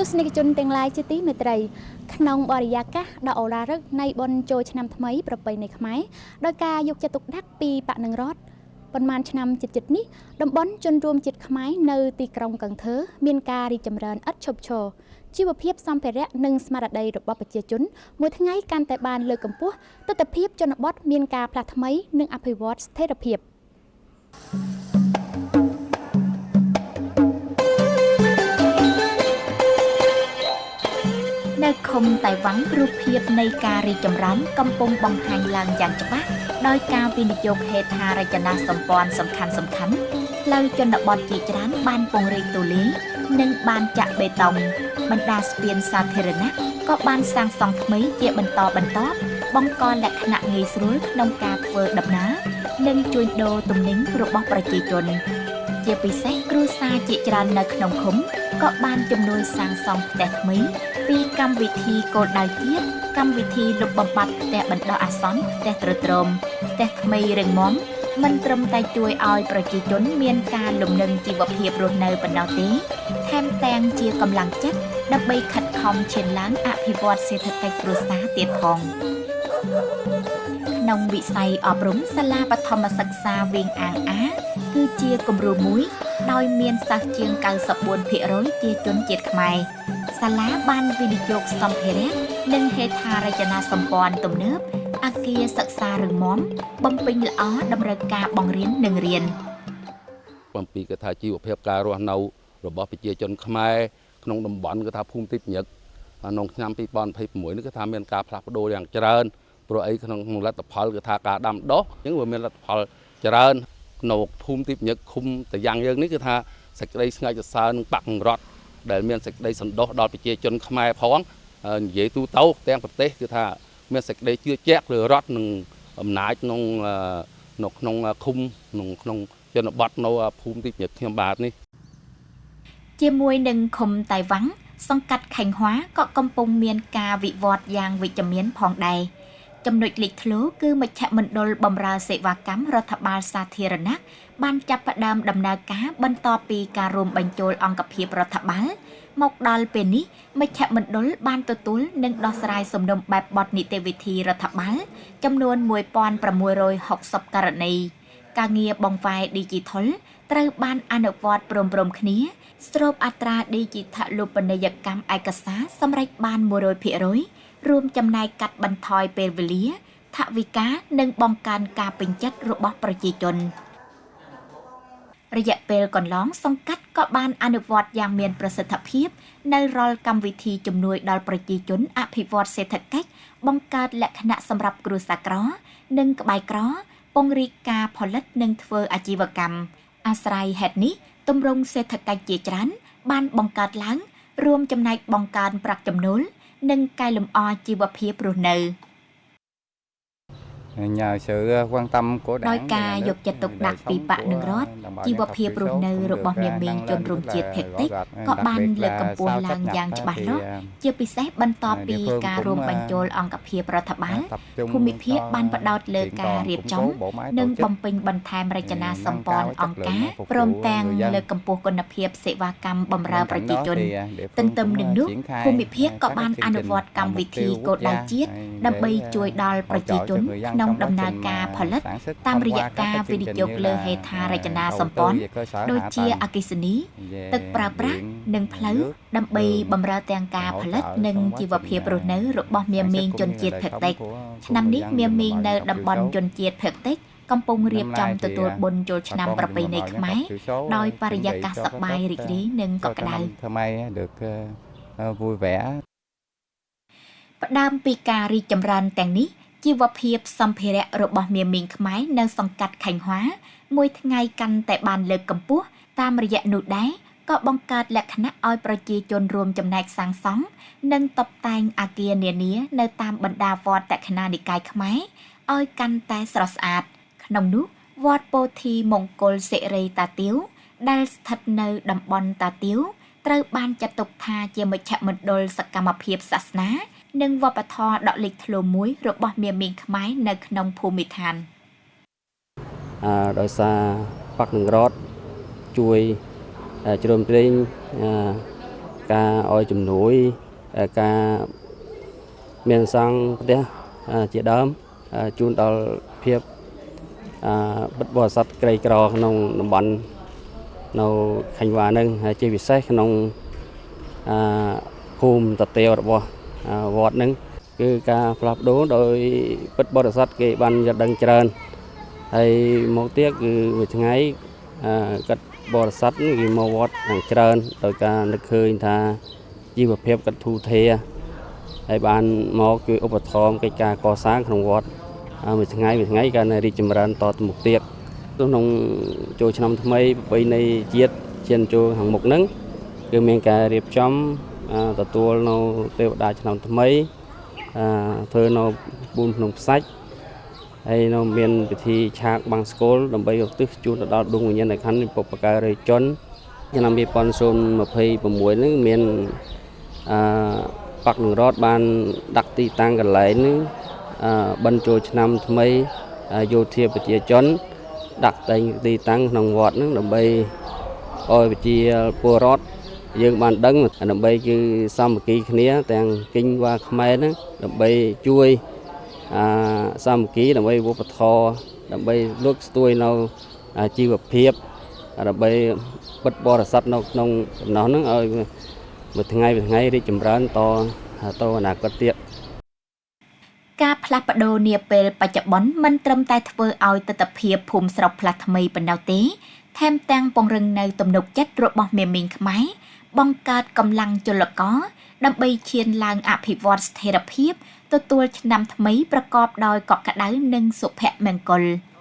ទស្សនិកជនទាំងឡាយជាទីមេត្រីក្នុងបរិយាកាសដ៏អូឡារឹកនៃបុណ្យចូលឆ្នាំថ្មីប្រពៃណីខ្មែរដោយការយកចិត្តទុកដាក់ពីបកនឹងរដ្ឋប៉ុន្មានឆ្នាំជិតនេះតំបន់ជនរួមជាតិខ្មែរនៅទីក្រុងកឹងធើមានការរីកចម្រើនឥតឈប់ឈរជីវភាពសម្ភារៈនិងស្មារតីរបស់ប្រជាជនមួយថ្ងៃកាន់តែបានលើកកម្ពស់ទស្សនវិជ្ជាជនបទមានការផ្លាស់ថ្មីនិងអភិវឌ្ឍស្ថិរភាពនៅឃុំតៃវ៉ាន់រូបភាពនៃការរីកចម្រើនកំពុងបង្ហាញឡើងយ៉ាងច្បាស់ដោយការវិនិយោគហេដ្ឋារចនាសម្ព័ន្ធសំខាន់ផ្លូវជនបទជាច្រើនបានពង្រីកទូលាយនិងបានចាក់បេតុងបណ្ដាស្ពានសាធារណៈក៏បានសាងសង់ថ្មីជាបន្តបន្ទាប់បង្កលក្ខណៈងាយស្រួលក្នុងការធ្វើដំណើរនិងជួញដូរទំនិញរបស់ប្រជាជនជាពិសេសគ្រួសារជាច្រើននៅក្នុងឃុំក៏បានជំនួយសាងសង់ផ្ទះថ្មីពីកម្មវិធីគោលដៅទៀតកម្មវិធីលុបបំបាត់ផ្ទះបណ្ដោះអាសន្នផ្ទះទ្រុឌទ្រោមផ្ទះថ្មីរឹងមាំមិនត្រឹមតែជួយឲ្យប្រជាជនមានការលំនឹងជីវភាពរស់នៅប៉ុណ្ណោះទេថែមទាំងជាកម្លាំងចិត្តដើម្បីខិតខំឈានឡើងអភិវឌ្ឍសេដ្ឋកិច្ចគ្រួសារទៀតផងក្នុងវិស័យអប់រំសាលាបឋមសិក្សាវៀងអាងអាគឺជាគំរូមួយដោយមានសិស្សជាង 94% ជាជនជាតិខ្មែរសាលាបានវិនិយោគសម្ភារៈនិងហេដ្ឋារចនាសម្ព័ន្ធទំនើបអគារសិក្សារឹងមាំបំពេញល្អតម្រូវការបង្រៀននិងរៀនបំពីគេថាជីវភាពការរស់នៅរបស់ប្រជាជនខ្មែរក្នុងតំបន់គេថាភូមិទីភ្ញឹកក្នុងឆ្នាំ2026នេះគេថាមានការផ្លាស់ប្ដូរយ៉ាងច្រើនព្រោះអីក្នុងលទ្ធផលគឺថាការដាំដុះអញ្ចឹងវាមានលទ្ធផលច្រើនក្នុងភូមិទីភ្ញឹកឃុំតាយ៉ាងយើងនេះគឺថាសេចក្តីស្ងើចសរសើរនឹងបកនឹងរដ្ឋដែលមានសេចក្តីសន្តោសដល់ប្រជាជនខ្មែរផងនិយាយទូទៅទាំងប្រទេសគឺថាមានសេចក្តីជឿជាក់លើរដ្ឋនិងអំណាចក្នុងឃុំក្នុងជនបទនៅភូមិទីភ្ញឹកខ្ញុំបាទនេះជាមួយនឹងឃុំតៃវ៉ាន់សង្កាត់ខេងហួរក៏កំពុងមានការវិវត្តយ៉ាងវិជ្ជមានផងដែរចំណុចលេចធ្លោគឺមជ្ឈមណ្ឌលបម្រើសេវាកម្មរដ្ឋបាលសាធារណៈបានចាប់ផ្ដើមដំណើរការបន្ទាប់ពីការរួមបញ្ចូលអង្គភាពរដ្ឋបាលមកដល់ពេលនេះមជ្ឈមណ្ឌលបានទទួលនិងដោះស្រាយសំណុំបែបបទនីតិវិធីរដ្ឋបាលចំនួន 1660 ករណីការងារបង្វែរ Digital ត្រូវបានអនុវត្តព្រមៗគ្នាស្របអត្រា Digital បនីយកម្មឯកសារសម្រេចបាន 100% រួមចំណែកកាត់បន្ថយពេលវេលាថវិកានិងបង្កើនការពេញចិត្តរបស់ប្រជាជនរយៈពេលកន្លងសង្កាត់ក៏បានអនុវត្តយ៉ាងមានប្រសិទ្ធភាពនៅរាល់កម្មវិធីជំនួយដល់ប្រជាជនអភិវឌ្ឍសេដ្ឋកិច្ចបង្កើតលក្ខណៈសម្រាប់គ្រួសារក្រនិងក្បែរក្រពង្រីកការផលិតនិងធ្វើអាជីវកម្មអាស្រ័យហេតុនេះទម្រង់សេដ្ឋកិច្ចជាច្រើនបានបង្កើតឡើងរួមចំណែកបង្កើនប្រាក់ចំណូលនិងកែលម្អជីវភាពរស់នៅnhờ sự quan tâm của đảng ដោយការយកចិត្តទុកដាក់ពីបកនឹងរដ្ឋជីវភាពរស់នៅរបស់មាមីងជនរួមជាតិភាគតិចក៏បានលើកកម្ពស់ឡើងយ៉ាងច្បាស់លាស់ជាពិសេសបន្ទាប់ពីការរួមបញ្ចូលអង្គភាពរដ្ឋបាលភូមិភាគបានផ្ដោតលើការរៀបចំនិងបំពេញបន្ថែមរចនាសម្ព័ន្ធអង្គការព្រមទាំងលើកកម្ពស់គុណភាពសេវាកម្មបម្រើប្រជាជនទន្ទឹមនឹងនោះភូមិភាគក៏បានអនុវត្តកម្មវិធីគោលដៅជាតិដើម្បីជួយដល់ប្រជាជនក្នុងដំណើរការផលិតតាមរយៈការវិនិយោគលើហេដ្ឋារចនាសម្ព័ន្ធដូចជាអគ្គិសនីទឹកប្រើប្រាស់និងផ្លូវដើម្បីបម្រើទាំងការផលិតនិងជីវភាពរស់នៅរបស់មាមីងជនជាតិភាគតិចឆ្នាំនេះមាមីងនៅតំបន់ជនជាតិភាគតិចកំពុងរៀបចំទទួលបុណ្យចូលឆ្នាំប្រពៃណីខ្មែរដោយបរិយាកាសសប្បាយរីករាយនិងកក់ក្ដៅផ្ដើមពីការរីកចម្រើនទាំងនេះជីវភាពសម្ភារៈរបស់មាមីងខ្មែរនៅសង្កាត់ខេងហួរមួយថ្ងៃកាន់តែបានលើកកម្ពស់តាមរយៈនោះដែរក៏បង្កើតលក្ខណៈឲ្យប្រជាជនរួមចំណែកសាងសង់និងតុបតែងអគារនានានៅតាមបណ្ដាវត្តតក្កណានិកាយខ្មែរឲ្យកាន់តែស្រស់ស្អាតក្នុងនោះវត្តពោធិមង្គលសិរីតាទាវដែលស្ថិតនៅតំបន់តាទាវត្រូវបានចាត់ទុកថាជាមជ្ឈមណ្ឌលសកម្មភាពសាសនានិងវប្បធម៌ដ៏លេចធ្លោមួយរបស់មាមីងខ្មែរនៅក្នុងភូមិឋានដោយសារបកនឹងរដ្ឋជួយជ្រោមជ្រែង ការឲ្យជំនួយការមានសង់ផ្ទះជាដើមជូនដល់ភាពបិទបរិស័ទក្រីក្រក្នុងតំបន់នៅខេញវ៉ានឹងហើយជាពិសេសក្នុងភូមិតាតេវរបស់វត្តនឹងគឺការផ្លាស់ប្ដូរដោយបិទបរិស័ទគេបានយល់ដឹងច្រើនហើយមកទៀតគឺមួយថ្ងៃកាត់បរិស័ទគេមកវត្តយ៉ាងច្រើនដោយការនឹកឃើញថាជីវភាពកាត់ធូរធារហើយបានមកជួយឧបត្ថម្ភកិច្ចការកសាងក្នុងវត្តមួយថ្ងៃកាន់តែរីកចម្រើនតទៅមុខទៀតក្នុងចូលឆ្នាំថ្មីប្រពៃណីជាតិឈានចូលខាងមុខហ្នឹងគឺមានការរៀបចំទទួលនៅទេវតាឆ្នាំថ្មីធ្វើនៅបួនភ្នំផ្សាច់ហើយនៅមានពិធីឆាកបាំងស្គលដើម្បីឧទ្ទិសជូនទៅដល់ដួងវិញ្ញាណក្ខន្ធបុព្វការីជនឆ្នាំ2026ហ្នឹងមានបកនឹងរដ្ឋបានដាក់ទីតាំងកន្លែងនេះបិណ្ឌចូលឆ្នាំថ្មីយោធាប្រជាជនដាក់តែទីតាំងក្នុងវត្តហ្នឹងដើម្បីឲ្យប្រជាពលរដ្ឋយើងបានដឹងដើម្បីគឺសាមគ្គីគ្នាទាំងគិញវ៉ាខ្មែរហ្នឹងដើម្បីជួយសាមគ្គីដើម្បីវប្បធម៌ដើម្បីលើកស្ទួយនៅជីវភាពដើម្បីបិទបរិស័ទនៅក្នុងចំណោះហ្នឹងឲ្យមួយថ្ងៃរីកចម្រើនតអនាគតទៀតការផ្លាស់ប្ដូរនាពេលបច្ចុប្បន្នមិនត្រឹមតែធ្វើឲ្យទស្សនវិជ្ជាភូមិស្រុកផ្លាស់ថ្មីប៉ុណ្ណោះទេថែមទាំងពង្រឹងនៅទំនុកចិត្តរបស់មេមីងខ្មែរបង្កើតកម្លាំងចលករដើម្បីឈានឡើងអភិវឌ្ឍស្ថិរភាពទទួលឆ្នាំថ្មីប្រកបដោយកក់ក្ដៅនិងសុភមង្គល។